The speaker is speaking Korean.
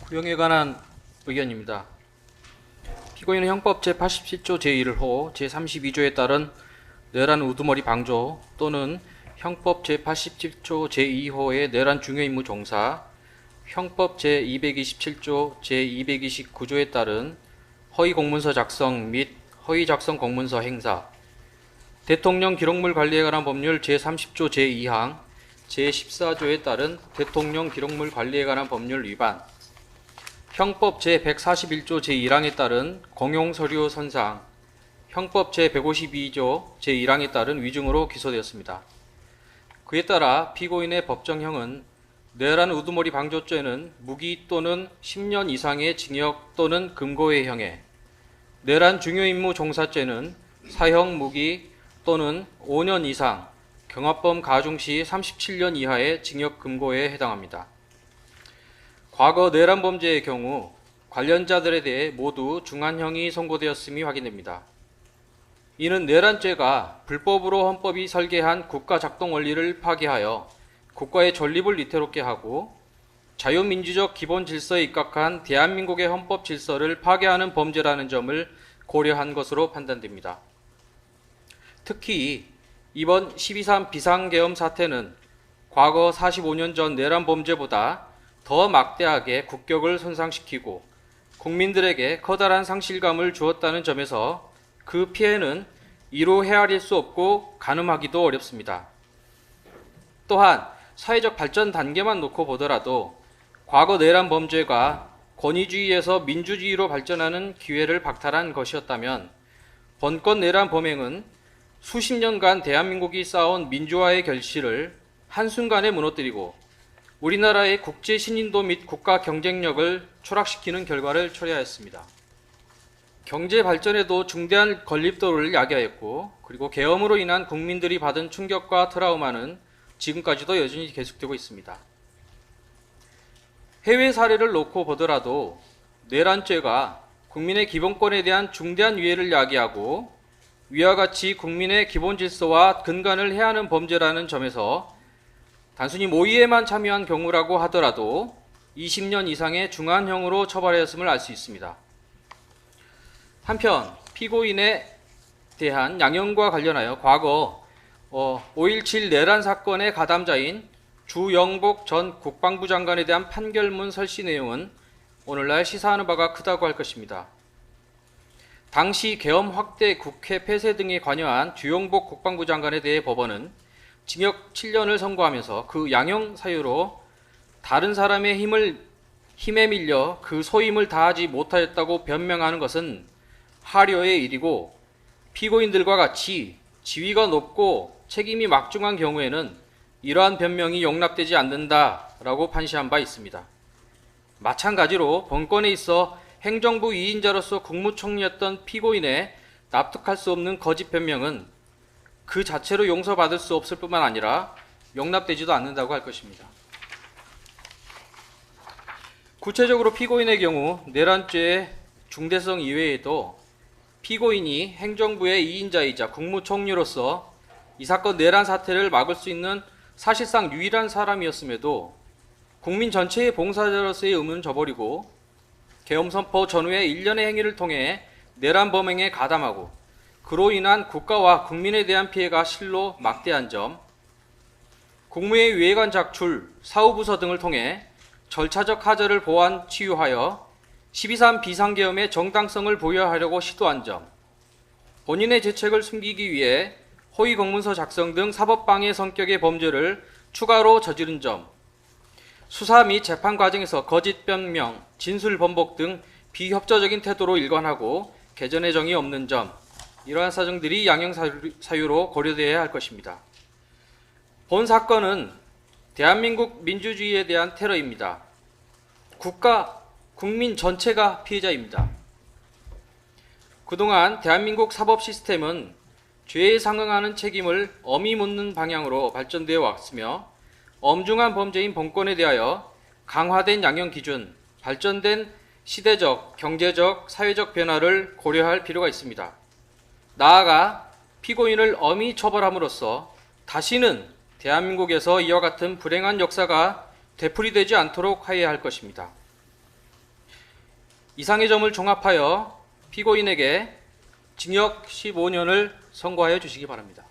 구형에 관한 의견입니다. 피고인은 형법 제87조 제1호 제32조에 따른 내란 우두머리 방조 또는 형법 제87조 제2호의 내란 중요임무 종사, 형법 제227조 제229조에 따른 허위 공문서 작성 및 허위 작성 공문서 행사, 대통령 기록물 관리에 관한 법률 제30조 제2항 제14조에 따른 대통령 기록물 관리에 관한 법률 위반, 형법 제141조 제1항에 따른 공용서류 선상, 형법 제152조 제1항에 따른 위증으로 기소되었습니다. 그에 따라 피고인의 법정형은 내란 우두머리 방조죄는 무기 또는 10년 이상의 징역 또는 금고의 형에, 내란 중요임무 종사죄는 사형 무기 또는 5년 이상, 경합범 가중시 37년 이하의 징역 금고에 해당합니다. 과거 내란 범죄의 경우 관련자들에 대해 모두 중한형이 선고되었음이 확인됩니다. 이는 내란죄가 불법으로 헌법이 설계한 국가 작동 원리를 파괴하여 국가의 존립을 위태롭게 하고 자유민주적 기본 질서에 입각한 대한민국의 헌법 질서를 파괴하는 범죄라는 점을 고려한 것으로 판단됩니다. 특히 이번 12.3 비상계엄 사태는 과거 45년 전 내란 범죄보다 더 막대하게 국격을 손상시키고 국민들에게 커다란 상실감을 주었다는 점에서 그 피해는 이루 헤아릴 수 없고 가늠하기도 어렵습니다. 또한 사회적 발전 단계만 놓고 보더라도 과거 내란 범죄가 권위주의에서 민주주의로 발전하는 기회를 박탈한 것이었다면 번건 내란 범행은 수십 년간 대한민국이 쌓아온 민주화의 결실을 한순간에 무너뜨리고 우리나라의 국제 신인도 및 국가 경쟁력을 추락시키는 결과를 초래하였습니다. 경제 발전에도 중대한 건립도를 야기하였고, 그리고 계엄으로 인한 국민들이 받은 충격과 트라우마는 지금까지도 여전히 계속되고 있습니다. 해외 사례를 놓고 보더라도 내란죄가 국민의 기본권에 대한 중대한 위해를 야기하고 위와 같이 국민의 기본 질서와 근간을 해하는 범죄라는 점에서 단순히 모의에만 참여한 경우라고 하더라도 20년 이상의 중한형으로 처벌하였음을 알 수 있습니다. 한편 피고인에 대한 양형과 관련하여 과거 5.17 내란 사건의 가담자인 주영복 전 국방부 장관에 대한 판결문 설시 내용은 오늘날 시사하는 바가 크다고 할 것입니다. 당시 계엄 확대, 국회 폐쇄 등에 관여한 주영복 국방부 장관에 대해 법원은 징역 7년을 선고하면서 그 양형 사유로 다른 사람의 힘에 밀려 그 소임을 다하지 못하였다고 변명하는 것은 하려의 일이고 피고인들과 같이 지위가 높고 책임이 막중한 경우에는 이러한 변명이 용납되지 않는다라고 판시한 바 있습니다. 마찬가지로 본건에 있어 행정부 위인자로서 국무총리였던 피고인의 납득할 수 없는 거짓 변명은 그 자체로 용서받을 수 없을 뿐만 아니라 용납되지도 않는다고 할 것입니다. 구체적으로 피고인의 경우 내란죄의 중대성 이외에도 피고인이 행정부의 위인자이자 국무총리로서 이 사건 내란 사태를 막을 수 있는 사실상 유일한 사람이었음에도 국민 전체의 봉사자로서의 의무는 저버리고 계엄 선포 전후의 일련의 행위를 통해 내란 범행에 가담하고 그로 인한 국가와 국민에 대한 피해가 실로 막대한 점, 국무회의 위회관 작출, 사후부서 등을 통해 절차적 하자를 보완 치유하여 12.3 비상계엄의 정당성을 부여하려고 시도한 점, 본인의 죄책을 숨기기 위해 허위 공문서 작성 등 사법방해 성격의 범죄를 추가로 저지른 점, 수사 및 재판 과정에서 거짓 변명, 진술 번복 등 비협조적인 태도로 일관하고 개전의 정이 없는 점, 이러한 사정들이 양형 사유로 고려되어야 할 것입니다. 본 사건은 대한민국 민주주의에 대한 테러입니다. 국가, 국민 전체가 피해자입니다. 그동안 대한민국 사법 시스템은 죄에 상응하는 책임을 엄히 묻는 방향으로 발전되어 왔으며 엄중한 범죄인 본건에 대하여 강화된 양형 기준, 발전된 시대적, 경제적, 사회적 변화를 고려할 필요가 있습니다. 나아가 피고인을 엄히 처벌함으로써 다시는 대한민국에서 이와 같은 불행한 역사가 되풀이되지 않도록 하여야 할 것입니다. 이상의 점을 종합하여 피고인에게 징역 15년을 선고하여 주시기 바랍니다.